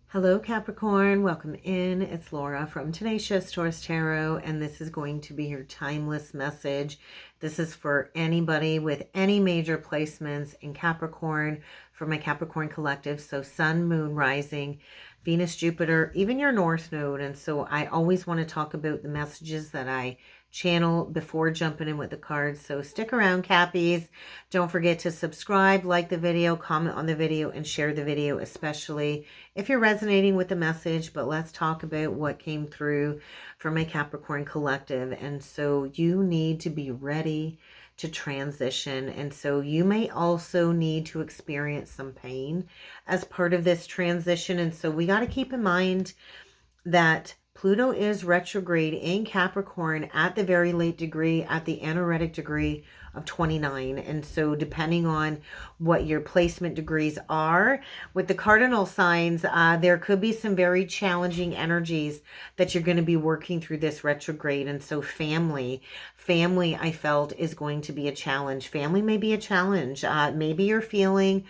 Hello Capricorn, welcome in. It's Laura from Tenacious Taurus Tarot, and this is going to be your timeless message. This is for anybody with any major placements in Capricorn, for my Capricorn collective. So Sun, Moon, Rising, Venus, Jupiter, even your North Node. And so I always want to talk about the messages that I channel before jumping in with the cards. So stick around, Cappies. Don't forget to subscribe, like the video, comment on the video, and share the video, especially if you're resonating with the message. But let's talk about what came through for my Capricorn collective. And so you need to be ready to transition. And so you may also need to experience some pain as part of this transition. And so we got to keep in mind that Pluto is retrograde in Capricorn at the very late degree, at the anaretic degree of 29. And so depending on what your placement degrees are, with the cardinal signs, there could be some very challenging energies that you're going to be working through this retrograde. And so family, I felt, is going to be a challenge. Family may be a challenge. Maybe you're feeling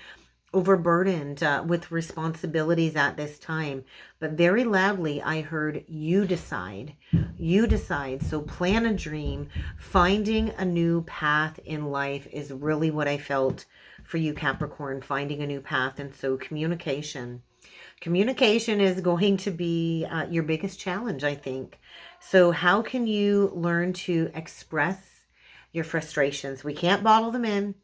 overburdened with responsibilities at this time, but very loudly I heard you decide. So plan a dream. Finding a new path in life is really what I felt for you, Capricorn, finding a new path. And so communication is going to be your biggest challenge, I think. So how can you learn to express your frustrations? We can't bottle them in.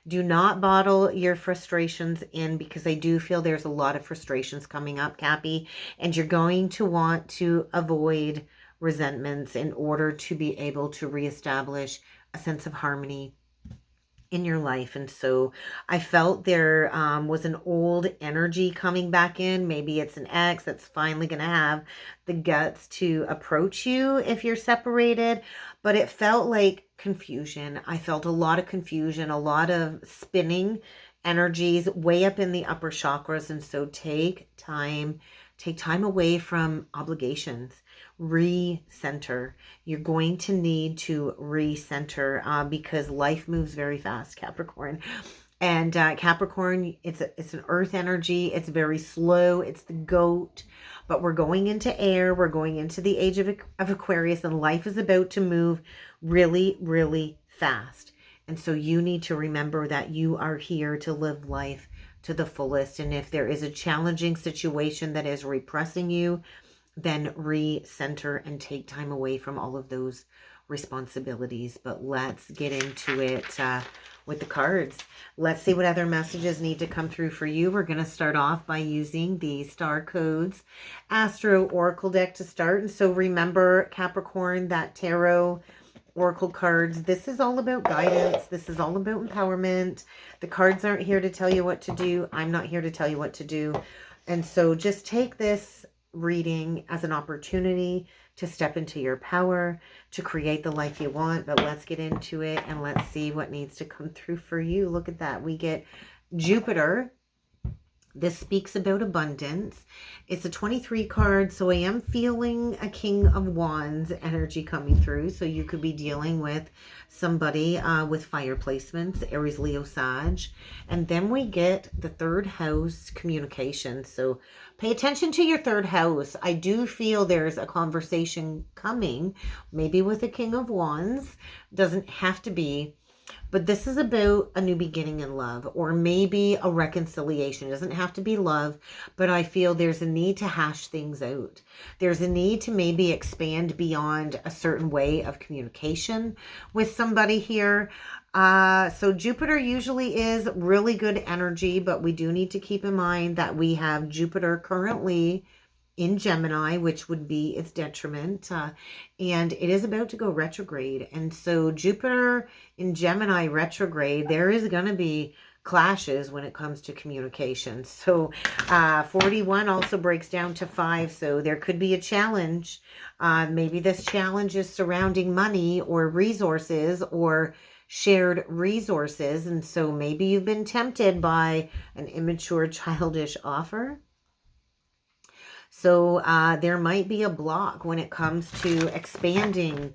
Do not bottle your frustrations in, because I do feel there's a lot of frustrations coming up, Cappy, and you're going to want to avoid resentments in order to be able to reestablish a sense of harmony in your life. And so I felt there was an old energy coming back in. Maybe it's an ex that's finally going to have the guts to approach you if you're separated, but it felt like confusion. I felt a lot of confusion, a lot of spinning energies way up in the upper chakras. And so take time away from obligations. Recenter. You're going to need to recenter because life moves very fast, Capricorn. And Capricorn, it's an earth energy. It's very slow. It's the goat. But we're going into air. We're going into the age of Aquarius, and life is about to move really, really fast. And so you need to remember that you are here to live life to the fullest. And if there is a challenging situation that is repressing you, then recenter and take time away from all of those responsibilities. But let's get into it with the cards. Let's see what other messages need to come through for you. We're going to start off by using the Star Codes Astro Oracle deck to start. And so remember, Capricorn, that tarot oracle cards, this is all about guidance. This is all about empowerment. The cards aren't here to tell you what to do. I'm not here to tell you what to do. And so just take this reading as an opportunity to step into your power, to create the life you want. But let's get into it and let's see what needs to come through for you. Look at that. We get Jupiter. This speaks about abundance. It's a 23 card, so I am feeling a King of Wands energy coming through. So you could be dealing with somebody with fire placements, Aries, Leo, Sag. And then we get the third house, communication. So pay attention to your third house. I do feel there's a conversation coming, maybe with a King of Wands. Doesn't have to be. But this is about a new beginning in love, or maybe a reconciliation. It doesn't have to be love, but I feel there's a need to hash things out. There's a need to maybe expand beyond a certain way of communication with somebody here. So Jupiter usually is really good energy, but we do need to keep in mind that we have Jupiter currently in Gemini, which would be its detriment, and it is about to go retrograde. And so Jupiter in Gemini retrograde, there is going to be clashes when it comes to communication. So 41 also breaks down to 5, so there could be a challenge. Maybe this challenge is surrounding money or resources or shared resources, and so maybe you've been tempted by an immature, childish offer. So there might be a block when it comes to expanding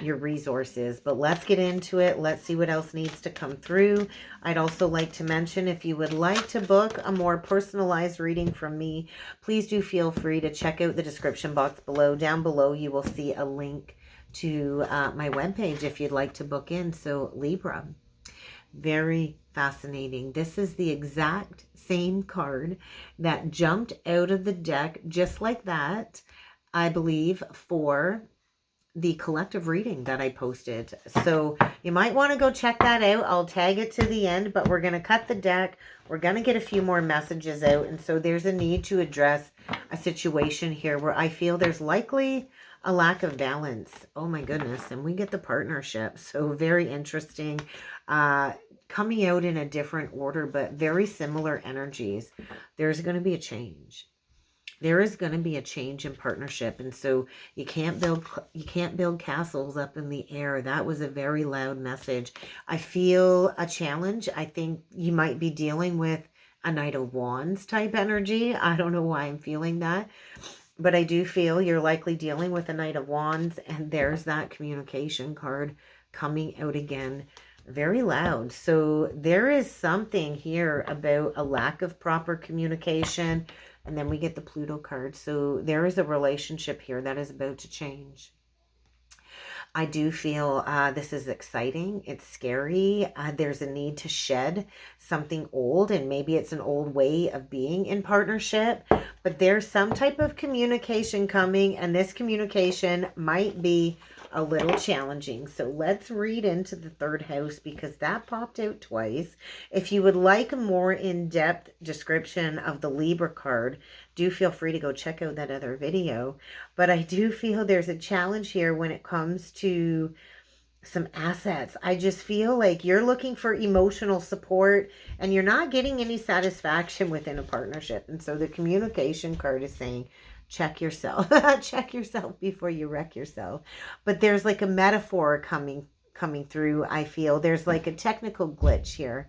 your resource is. But let's get into it. Let's see what else needs to come through. I'd also like to mention, if you would like to book a more personalized reading from me, please do feel free to check out the description box below. Down below, you will see a link to my webpage if you'd like to book in. So Libra, very fascinating. This is the exact same card that jumped out of the deck just like that, I believe, for the collective reading that I posted. So you might want to go check that out. I'll tag it to the end, but we're going to cut the deck. We're going to get a few more messages out. And so there's a need to address a situation here where I feel there's likely a lack of balance. Oh my goodness. And we get the partnership. So very interesting. Coming out in a different order, but very similar energies. There's going to be a change. There is going to be a change in partnership. And so you can't build castles up in the air. That was a very loud message. I feel a challenge. I think you might be dealing with a Knight of Wands type energy. I don't know why I'm feeling that, but I do feel you're likely dealing with a Knight of Wands, and there's that communication card coming out again. Very loud. So there is something here about a lack of proper communication. And then we get the Pluto card. So there is a relationship here that is about to change. I do feel this is exciting. It's scary. There's a need to shed something old, and maybe it's an old way of being in partnership, but there's some type of communication coming, and this communication might be a little challenging. So let's read into the third house, because that popped out twice. If you would like a more in-depth description of the Libra card, do feel free to go check out that other video. But I do feel there's a challenge here when it comes to some assets. I just feel like you're looking for emotional support and you're not getting any satisfaction within a partnership. And so the communication card is saying, check yourself. Check yourself before you wreck yourself. But there's like a metaphor coming through. I feel there's like a technical glitch here.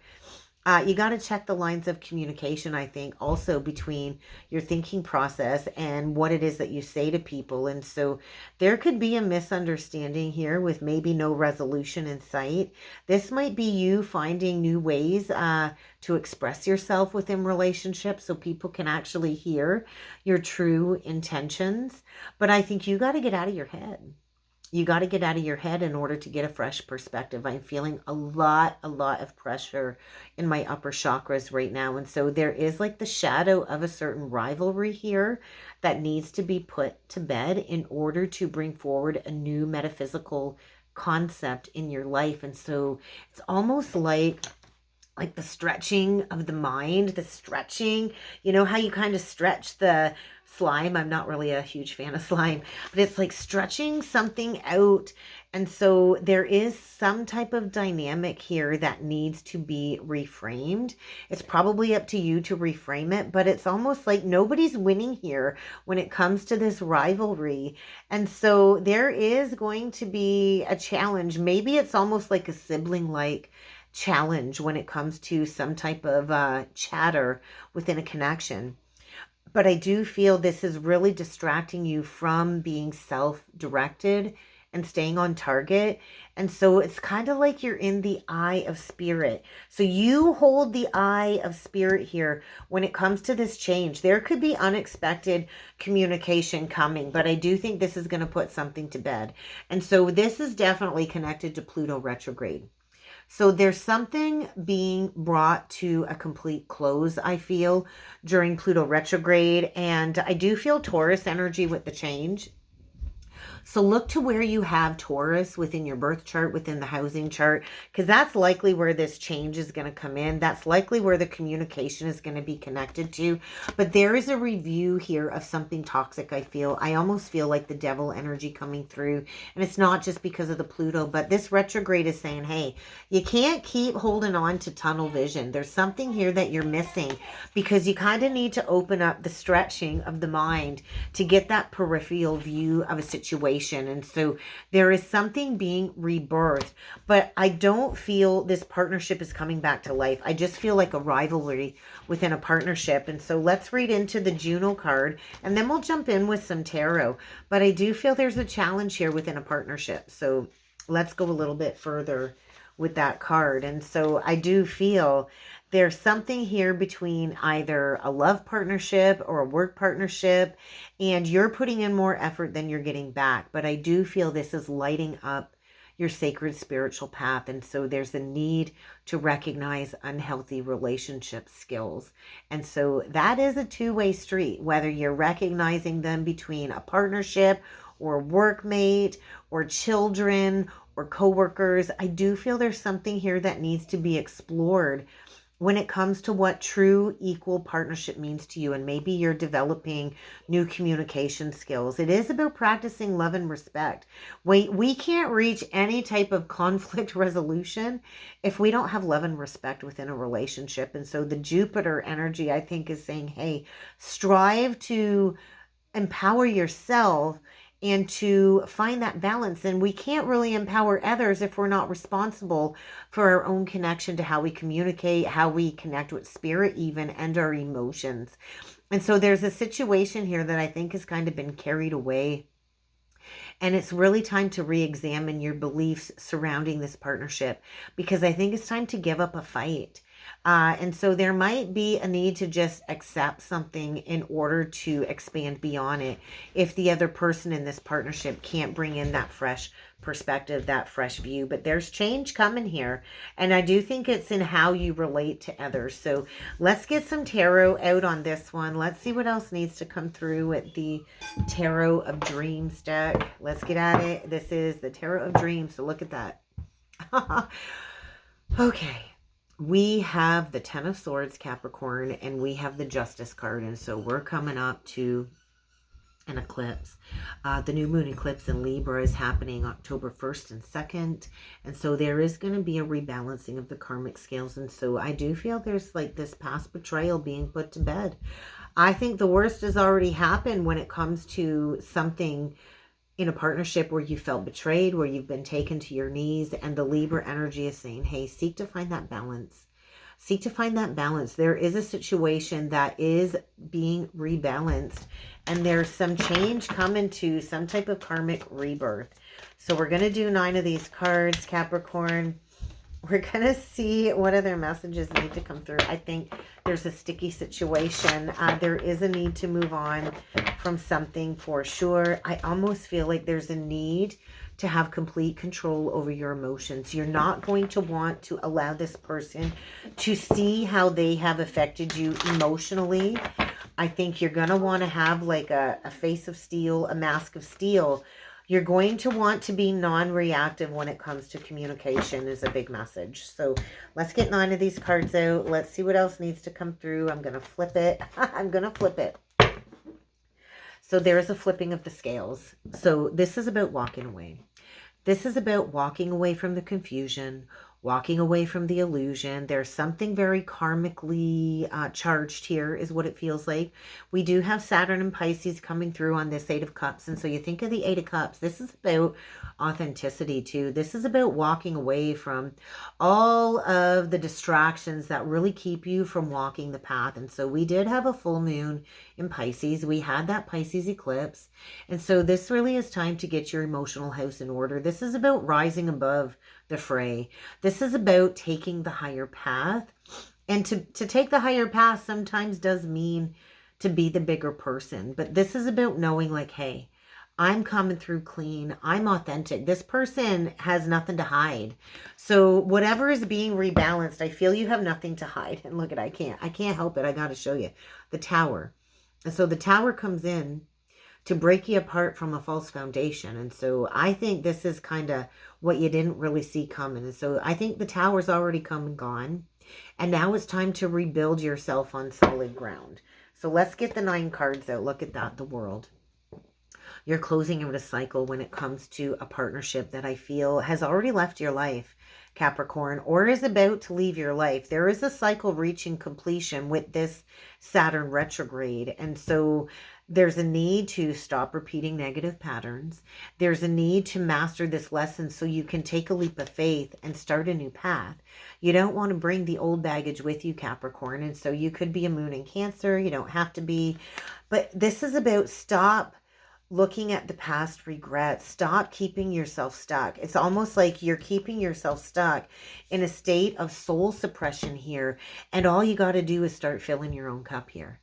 You got to check the lines of communication, I think, also between your thinking process and what it is that you say to people. And so there could be a misunderstanding here with maybe no resolution in sight. This might be you finding new ways to express yourself within relationships so people can actually hear your true intentions. But I think you got to get out of your head. You got to get out of your head in order to get a fresh perspective. I'm feeling a lot of pressure in my upper chakras right now. And so there is like the shadow of a certain rivalry here that needs to be put to bed in order to bring forward a new metaphysical concept in your life. And so it's almost like the stretching of the mind, the stretching, you know how you kind of stretch the slime. I'm not really a huge fan of slime, but it's like stretching something out. And so there is some type of dynamic here that needs to be reframed. It's probably up to you to reframe it, but it's almost like nobody's winning here when it comes to this rivalry. And so there is going to be a challenge. Maybe it's almost like a sibling-like challenge when it comes to some type of chatter within a connection. But I do feel this is really distracting you from being self-directed and staying on target. And so it's kind of like you're in the eye of spirit. So you hold the eye of spirit here when it comes to this change. There could be unexpected communication coming, but I do think this is going to put something to bed. And so this is definitely connected to Pluto retrograde. So there's something being brought to a complete close, I feel, during Pluto retrograde. And I do feel Taurus energy with the change. So look to where you have Taurus within your birth chart, within the housing chart, because that's likely where this change is going to come in. That's likely where the communication is going to be connected to. But there is a review here of something toxic, I feel. I almost feel like the devil energy coming through. And it's not just because of the Pluto, but this retrograde is saying, hey, you can't keep holding on to tunnel vision. There's something here that you're missing because you kind of need to open up the stretching of the mind to get that peripheral view of a situation. And so there is something being rebirthed, but I don't feel this partnership is coming back to life. I just feel like a rivalry within a partnership. And so let's read into the Juno card and then we'll jump in with some tarot. But I do feel there's a challenge here within a partnership. So let's go a little bit further with that card. And so I do feel there's something here between either a love partnership or a work partnership, and you're putting in more effort than you're getting back. But I do feel this is lighting up your sacred spiritual path. And so there's a need to recognize unhealthy relationship skills. And so that is a two-way street, whether you're recognizing them between a partnership or workmate or children or coworkers. I do feel there's something here that needs to be explored when it comes to what true equal partnership means to you. And maybe you're developing new communication skills. It is about practicing love and respect. We can't reach any type of conflict resolution if we don't have love and respect within a relationship. And so the Jupiter energy, I think, is saying, hey, strive to empower yourself and to find that balance. And we can't really empower others if we're not responsible for our own connection to how we communicate, how we connect with spirit even, and our emotions. And so there's a situation here that I think has kind of been carried away. And it's really time to re-examine your beliefs surrounding this partnership, because I think it's time to give up a fight. And so there might be a need to just accept something in order to expand beyond it if the other person in this partnership can't bring in that fresh perspective, that fresh view. But there's change coming here. And I do think it's in how you relate to others. So let's get some tarot out on this one. Let's see what else needs to come through with the Tarot of Dreams deck. Let's get at it. This is the Tarot of Dreams. So look at that. Okay. We have the Ten of Swords, Capricorn, and we have the Justice card. And so we're coming up to an eclipse. The new moon eclipse in Libra is happening October 1st and 2nd. And so there is going to be a rebalancing of the karmic scales. And so I do feel there's like this past betrayal being put to bed. I think the worst has already happened when it comes to something in a partnership where you felt betrayed, where you've been taken to your knees, and the Libra energy is saying, hey, seek to find that balance. Seek to find that balance. There is a situation that is being rebalanced, and there's some change coming to some type of karmic rebirth. So we're going to do 9 of these cards, Capricorn. We're going to see what other messages need to come through. I think there's a sticky situation. There is a need to move on from something for sure. I almost feel like there's a need to have complete control over your emotions. You're not going to want to allow this person to see how they have affected you emotionally. I think you're going to want to have like a face of steel, a mask of steel. You're going to want to be non-reactive when it comes to communication is a big message. So let's get 9 of these cards out. Let's see what else needs to come through. I'm going to flip it. I'm going to flip it. So there is a flipping of the scales. So this is about walking away. This is about walking away from the confusion, walking away from the illusion. There's something very karmically charged here is what it feels like. We do have Saturn and Pisces coming through on this 8 of Cups. And so you think of the 8 of Cups. This is about authenticity too. This is about walking away from all of the distractions that really keep you from walking the path. And so we did have a full moon in Pisces. We had that Pisces eclipse. And so this really is time to get your emotional house in order. This is about rising above the fray. This is about taking the higher path. And to take the higher path sometimes does mean to be the bigger person. But this is about knowing like, hey, I'm coming through clean. I'm authentic. This person has nothing to hide. So whatever is being rebalanced, I feel you have nothing to hide. And look at, I can't help it. I got to show you the Tower. And so the Tower comes in to break you apart from a false foundation. And so I think this is kind of what you didn't really see coming. And so I think the Tower's already come and gone. And now it's time to rebuild yourself on solid ground. So let's get the 9 cards out. Look at that, the World. You're closing out a cycle when it comes to a partnership that I feel has already left your life, Capricorn, or is about to leave your life. There is a cycle reaching completion with this Saturn retrograde. And so there's a need to stop repeating negative patterns. There's a need to master this lesson so you can take a leap of faith and start a new path. You don't want to bring the old baggage with you, Capricorn. And so you could be a moon in Cancer. You don't have to be. But this is about stop looking at the past regrets. Stop keeping yourself stuck. It's almost like you're keeping yourself stuck in a state of soul suppression here. And all you got to do is start filling your own cup here.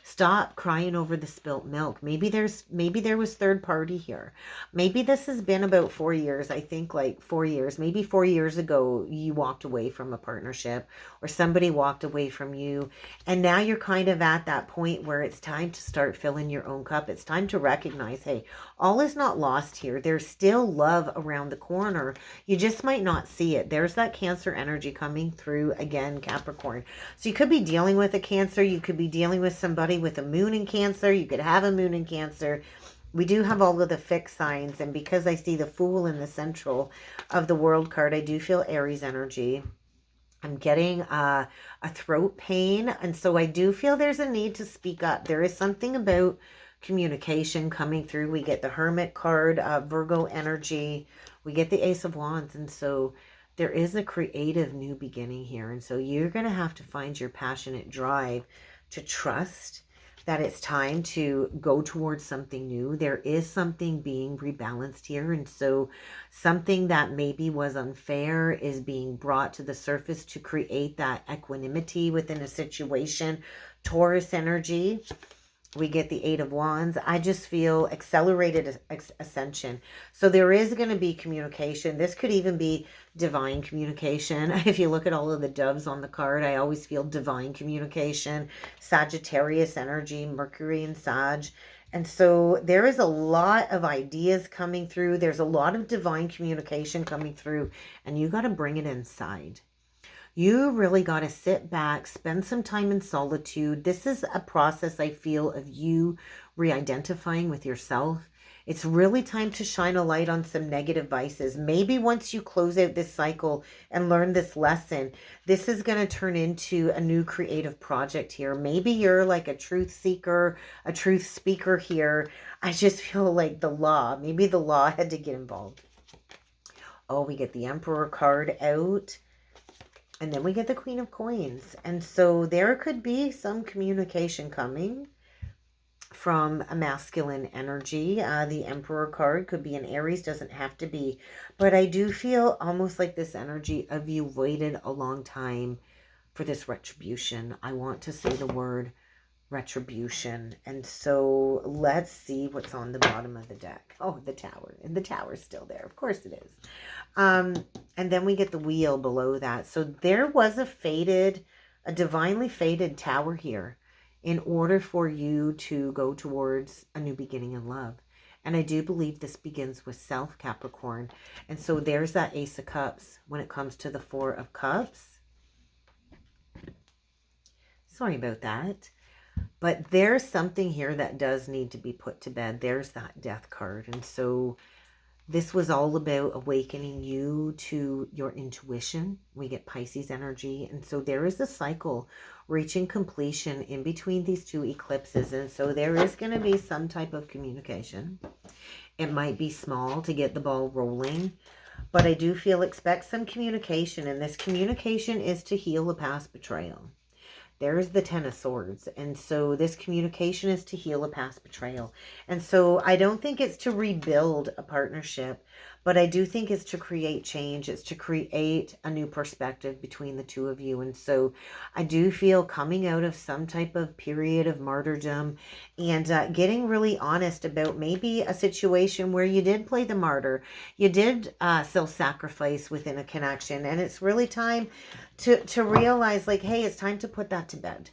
Stop crying over the spilt milk. Maybe there was third party here. Maybe this has been about 4 years. I think like 4 years. Maybe 4 years ago you walked away from a partnership, or somebody walked away from you. And now you're kind of at that point where it's time to start filling your own cup. It's time to recognize, hey, all is not lost here. There's still love around the corner. You just might not see it. There's that Cancer energy coming through again, Capricorn. So you could be dealing with a Cancer. You could be dealing with somebody with a moon in Cancer. You could have a moon in Cancer. We do have all of the fixed signs, and because I see the Fool in the central of the World card, I do feel Aries energy. I'm getting a throat pain, and so I do feel there's a need to speak up. There is something about communication coming through. We get the Hermit card, Virgo energy. We get the Ace of Wands, and so there is a creative new beginning here. And so you're going to have to find your passionate drive to trust that it's time to go towards something new. There is something being rebalanced here. And so something that maybe was unfair is being brought to the surface to create that equanimity within a situation. Taurus energy. We get the Eight of Wands. I just feel accelerated ascension. So there is going to be communication. This could even be divine communication. If you look at all of the doves on the card, I always feel divine communication. Sagittarius energy, Mercury and Sag. And so there is a lot of ideas coming through. There's a lot of divine communication coming through, and you got to bring it inside. You really got to sit back, spend some time in solitude. This is a process, I feel, of you re-identifying with yourself. It's really time to shine a light on some negative vices. Maybe once you close out this cycle and learn this lesson, this is going to turn into a new creative project here. Maybe you're like a truth seeker, a truth speaker here. I just feel like maybe the law had to get involved. Oh, we get the Emperor card out. And then we get the Queen of Coins. And so there could be some communication coming from a masculine energy. The Emperor card could be an Aries, doesn't have to be. But I do feel almost like this energy of you waited a long time for this retribution. I want to say the word retribution. And so let's see what's on the bottom of the deck. Oh, the Tower. And the Tower's still there. Of course it is. And then we get the Wheel below that. So there was a divinely fated Tower here in order for you to go towards a new beginning in love. And I do believe this begins with self, Capricorn. And so there's that Ace of Cups when it comes to the Four of Cups. Sorry about that. But there's something here that does need to be put to bed. There's that Death card. And so this was all about awakening you to your intuition. We get Pisces energy. And so there is a cycle reaching completion in between these two eclipses. And so there is going to be some type of communication. It might be small to get the ball rolling. But I do feel expect some communication. And this communication is to heal a past betrayal. There's the Ten of Swords. And so this communication is to heal a past betrayal. And so I don't think it's to rebuild a partnership, but I do think it's to create change. It's to create a new perspective between the two of you. And so I do feel coming out of some type of period of martyrdom and getting really honest about maybe a situation where you did play the martyr. You did self-sacrifice within a connection. And it's really time to realize like, hey, it's time to put that to bed.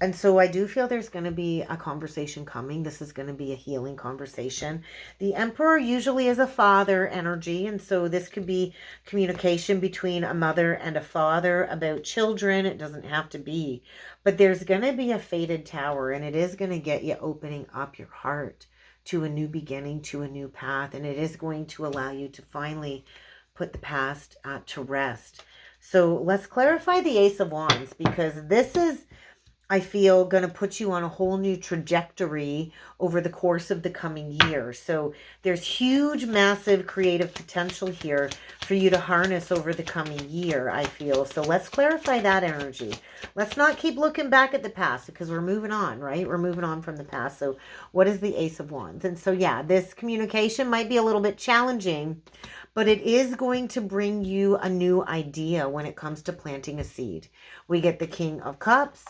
And so I do feel there's going to be a conversation coming. This is going to be a healing conversation. The Emperor usually is a father energy. And so this could be communication between a mother and a father about children. It doesn't have to be. But there's going to be a fated Tower. And it is going to get you opening up your heart to a new beginning, to a new path. And it is going to allow you to finally put the past to rest. So let's clarify the Ace of Wands, because this is I feel, going to put you on a whole new trajectory over the course of the coming year. So there's huge, massive creative potential here for you to harness over the coming year, I feel. So let's clarify that energy. Let's not keep looking back at the past, because we're moving on, right? We're moving on from the past. So what is the Ace of Wands? And so, yeah, this communication might be a little bit challenging, but it is going to bring you a new idea when it comes to planting a seed. We get the King of Cups,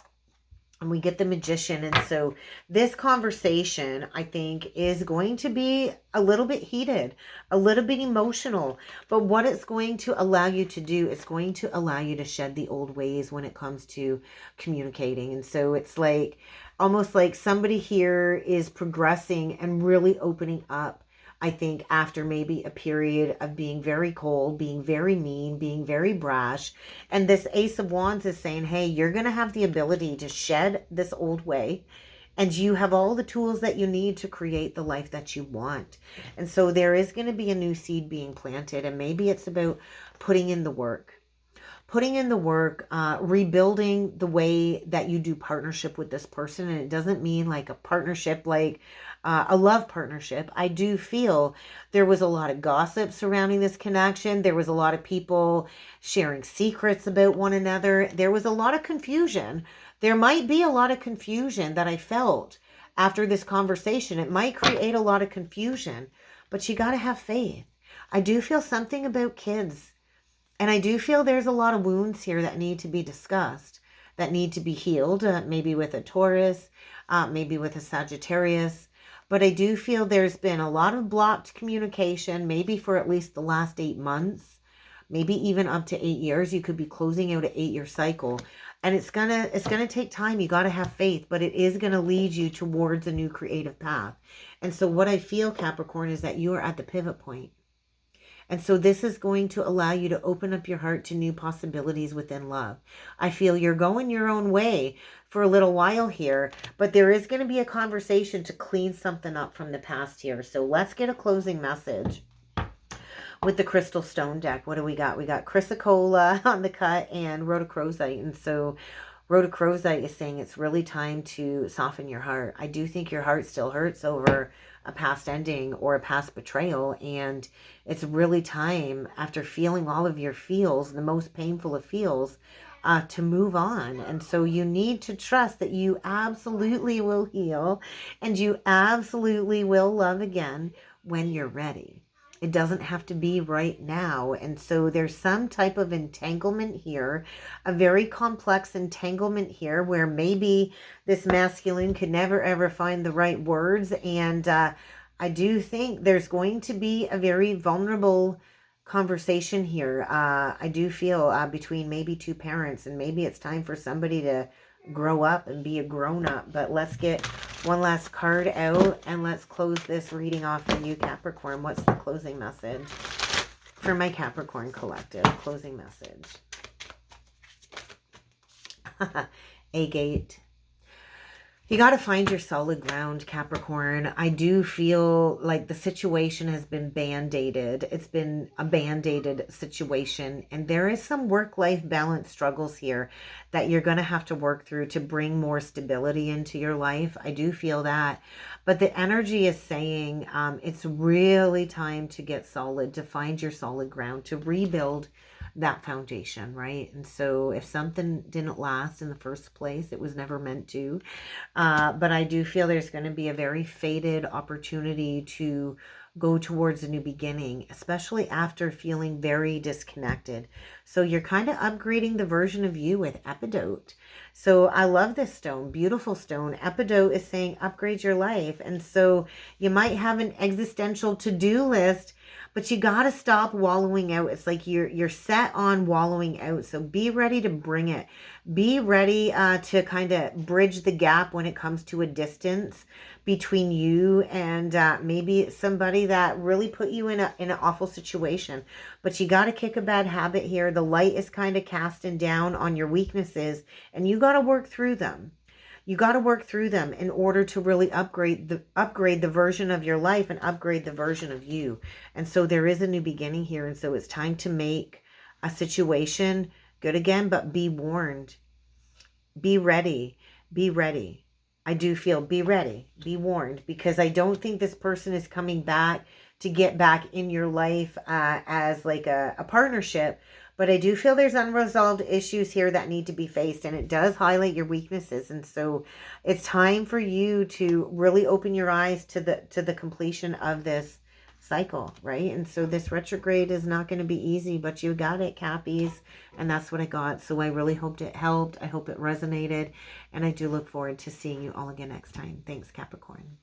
and we get the Magician. And so this conversation, I think, is going to be a little bit heated, a little bit emotional. But what it's going to allow you to do, it's going to allow you to shed the old ways when it comes to communicating. And so it's like, almost like somebody here is progressing and really opening up, I think, after maybe a period of being very cold, being very mean, being very brash. And this Ace of Wands is saying, hey, you're going to have the ability to shed this old way. And you have all the tools that you need to create the life that you want. And so there is going to be a new seed being planted. And maybe it's about putting in the work. Putting in the work, rebuilding the way that you do partnership with this person. And it doesn't mean like a partnership like a love partnership. I do feel there was a lot of gossip surrounding this connection. There was a lot of people sharing secrets about one another. There was a lot of confusion. There might be a lot of confusion that I felt after this conversation. It might create a lot of confusion, but you got to have faith. I do feel something about kids. And I do feel there's a lot of wounds here that need to be discussed, that need to be healed, maybe with a Taurus, maybe with a Sagittarius. But I do feel there's been a lot of blocked communication, maybe for at least the last 8 months, maybe even up to 8 years. You could be closing out an 8-year cycle. And it's gonna take time. You got to have faith, but it is going to lead you towards a new creative path. And so what I feel, Capricorn, is that you are at the pivot point. And so this is going to allow you to open up your heart to new possibilities within love. I feel you're going your own way for a little while here, but there is going to be a conversation to clean something up from the past here. So let's get a closing message with the Crystal Stone deck. What do we got? We got Chrysocolla on the cut and Rhodochrosite. And so Rhodochrosite is saying it's really time to soften your heart. I do think your heart still hurts over a past ending or a past betrayal, and it's really time, after feeling all of your feels, the most painful of feels, to move on. And so you need to trust that you absolutely will heal and you absolutely will love again when you're ready. It doesn't have to be right now. And so there's some type of entanglement here, a very complex entanglement here, where maybe this masculine could never ever find the right words. And I do think there's going to be a very vulnerable conversation here. I do feel between maybe two parents, and maybe it's time for somebody to grow up and be a grown-up. But let's get one last card out and let's close this reading off for you, Capricorn. What's the closing message for my Capricorn collective? Closing message. Agate. You got to find your solid ground, Capricorn. I do feel like the situation has been band-aided. It's been a band-aided situation. And there is some work-life balance struggles here that you're going to have to work through to bring more stability into your life. I do feel that. But the energy is saying it's really time to get solid, to find your solid ground, to rebuild that foundation, right? And so if something didn't last in the first place, it was never meant to. But I do feel there's going to be a very faded opportunity to go towards a new beginning, especially after feeling very disconnected. So you're kind of upgrading the version of you with Epidote. So I love this stone, beautiful stone. Epidote is saying upgrade your life. And so you might have an existential to-do list, but you got to stop wallowing out. It's like you're set on wallowing out. So be ready to bring it. Be ready to kind of bridge the gap when it comes to a distance between you and maybe somebody that really put you in an awful situation. But you got to kick a bad habit here. The light is kind of casting down on your weaknesses, and you got to work through them. You got to work through them in order to really upgrade the version of your life and upgrade the version of you. And so there is a new beginning here. And so it's time to make a situation good again, but be warned. Be ready. be ready. I do feel be ready, be warned, because I don't think this person is coming back to get back in your life as like a partnership. But I do feel there's unresolved issues here that need to be faced, and it does highlight your weaknesses. And so it's time for you to really open your eyes to the completion of this cycle, right? And so this retrograde is not going to be easy, but you got it, Cappies. And that's what I got. So I really hoped it helped. I hope it resonated. And I do look forward to seeing you all again next time. Thanks, Capricorn.